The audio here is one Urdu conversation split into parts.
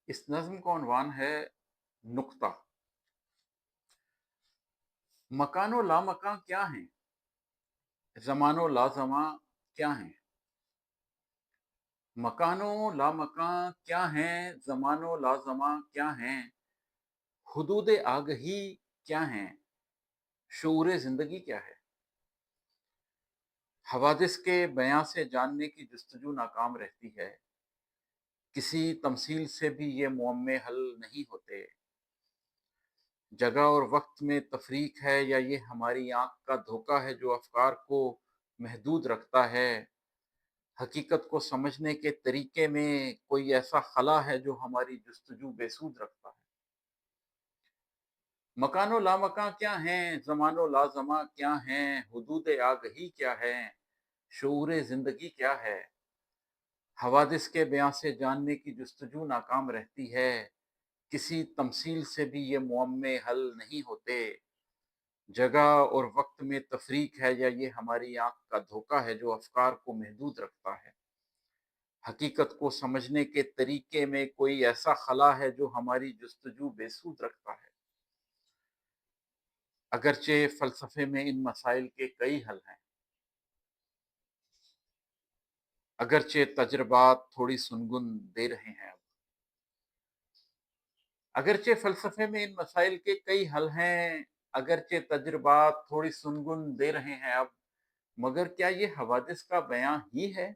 اس نظم کا عنوان ہے نقطہ۔ مکان و لامکاں کیا ہیں، زمان و لازماں کیا ہیں؟ مکان و لامکاں کیا ہیں، زمان و لازماں کیا ہیں؟ حدود آگہی کیا ہیں، شعور زندگی کیا ہے؟ حوادث کے بیاں سے جاننے کی جستجو ناکام رہتی ہے، کسی تمثیل سے بھی یہ معمے حل نہیں ہوتے۔ جگہ اور وقت میں تفریق ہے یا یہ ہماری آنکھ کا دھوکہ ہے جو افکار کو محدود رکھتا ہے؟ حقیقت کو سمجھنے کے طریقے میں کوئی ایسا خلا ہے جو ہماری جستجو بے سود رکھتا ہے؟ مکان و لامکاں کیا ہیں، زمان و لازماں کیا ہیں، حدود آگہی کیا ہے، شعور زندگی کیا ہے؟ حوادث کے بیاں سے جاننے کی جستجو ناکام رہتی ہے، کسی تمثیل سے بھی یہ معمے حل نہیں ہوتے۔ جگہ اور وقت میں تفریق ہے یا یہ ہماری آنکھ کا دھوکہ ہے جو افکار کو محدود رکھتا ہے؟ حقیقت کو سمجھنے کے طریقے میں کوئی ایسا خلا ہے جو ہماری جستجو بے سود رکھتا ہے؟ اگرچہ فلسفے میں ان مسائل کے کئی حل ہیں، اگرچہ تجربات تھوڑی سنگن دے رہے ہیں اب، اگرچہ فلسفے میں ان مسائل کے کئی حل ہیں، اگرچہ تجربات تھوڑی سنگن دے رہے ہیں اب، مگر کیا یہ حوادث کا بیان ہی ہے؟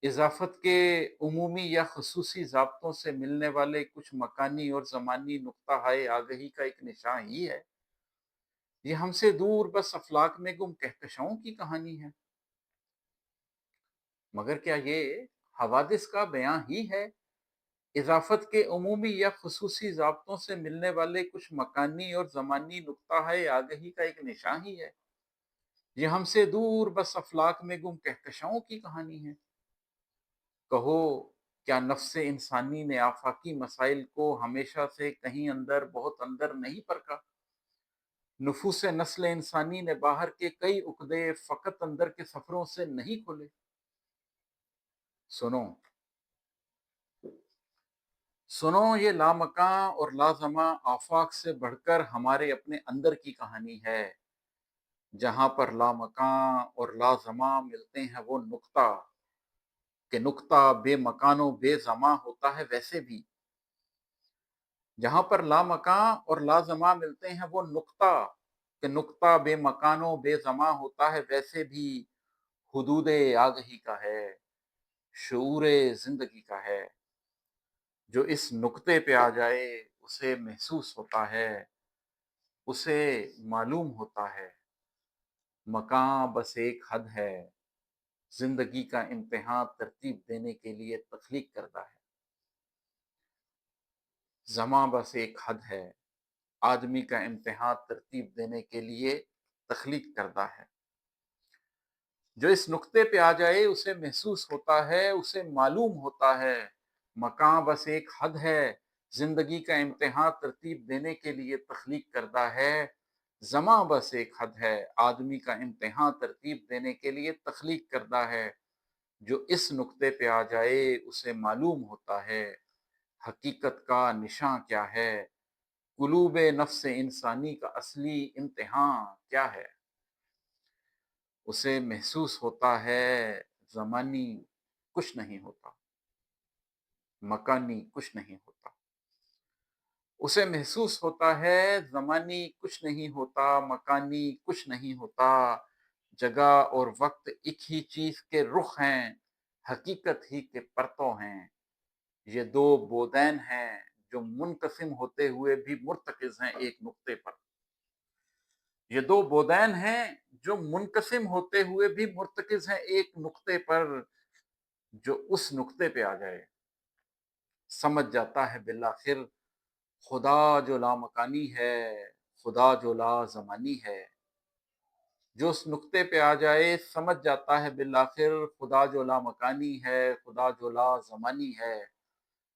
اضافت کے عمومی یا خصوصی ضابطوں سے ملنے والے کچھ مکانی اور زمانی نقطہ ہائے آگہی کا ایک نشان ہی ہے؟ یہ ہم سے دور بس افلاک میں گم کہکشاؤں کی کہانی ہے؟ مگر کیا یہ حوادث کا بیان ہی ہے؟ اضافت کے عمومی یا خصوصی ضابطوں سے ملنے والے کچھ مکانی اور زمانی نقطہ ہائے آگہی کا ایک نشان ہی ہے؟ یہ ہم سے دور بس افلاک میں گم کہکشاؤں کی کہانی ہے؟ کہو، کیا نفس انسانی نے آفاقی مسائل کو ہمیشہ سے کہیں اندر بہت اندر نہیں پرکھا؟ نفوس نسل انسانی نے باہر کے کئی عقدے فقط اندر کے سفروں سے نہیں کھولے؟ سنو سنو، یہ لامکاں اور لازماں آفاق سے بڑھ کر ہمارے اپنے اندر کی کہانی ہے، جہاں پر لامکاں اور لازماں ملتے ہیں وہ نقطہ، کہ نقطہ بے مکان و بے زماں ہوتا ہے ویسے بھی، جہاں پر لامکاں اور لازماں ملتے ہیں وہ نقطہ، کہ نقطہ بے مکان و بے زماں ہوتا ہے ویسے بھی، حدود آگہی کا ہے، شعور زندگی کا ہے۔ جو اس نقطے پہ آ جائے اسے محسوس ہوتا ہے، اسے معلوم ہوتا ہے، مکاں بس ایک حد ہے، زندگی کا امتحان ترتیب دینے کے لیے تخلیق کردہ ہے، زماں بس ایک حد ہے، آدمی کا امتحان ترتیب دینے کے لیے تخلیق کردہ ہے۔ جو اس نقطے پہ آ جائے اسے محسوس ہوتا ہے، اسے معلوم ہوتا ہے، مکاں بس ایک حد ہے، زندگی کا امتحان ترتیب دینے کے لیے تخلیق کردہ ہے، زماں بس ایک حد ہے، آدمی کا امتحان ترتیب دینے کے لیے تخلیق کردہ ہے۔ جو اس نقطے پہ آ جائے اسے معلوم ہوتا ہے، حقیقت کا نشان کیا ہے، قلوب نفس انسانی کا اصلی امتحان کیا ہے؟ اسے محسوس ہوتا ہے، زمانی کچھ نہیں ہوتا، مکانی کچھ نہیں ہوتا۔ اسے محسوس ہوتا ہے، زمانی کچھ نہیں ہوتا، مکانی کچھ نہیں ہوتا۔ جگہ اور وقت ایک ہی چیز کے رخ ہیں، حقیقت ہی کے پرتو ہیں۔ یہ دو بودین ہیں جو منقسم ہوتے ہوئے بھی مرتکز ہیں ایک نقطے پر۔ یہ دو بودین ہیں جو منقسم ہوتے ہوئے بھی مرتکز ہیں ایک نقطے پر۔ جو اس نقطے پہ آ جائے سمجھ جاتا ہے بالآخر، خدا جو لامکانی ہے، خدا جو لا زمانی ہے۔ جو اس نقطے پہ آ جائے سمجھ جاتا ہے بالآخر، خدا جو لامکانی ہے، خدا جو لا زمانی ہے۔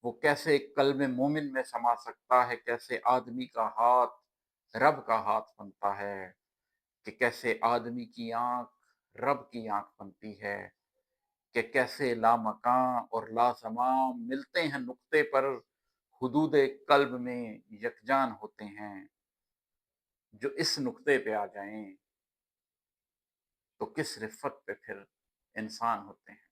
وہ کیسے قلب مومن میں سما سکتا ہے، کیسے آدمی کا ہاتھ رب کا ہاتھ بنتا ہے، کہ کیسے آدمی کی آنکھ رب کی آنکھ بنتی ہے، کہ کیسے لامکاں اور لازماں ملتے ہیں نقطے پر، حدود قلب میں یکجان ہوتے ہیں، جو اس نقطے پہ آ جائیں تو کس رفت پہ پھر انسان ہوتے ہیں۔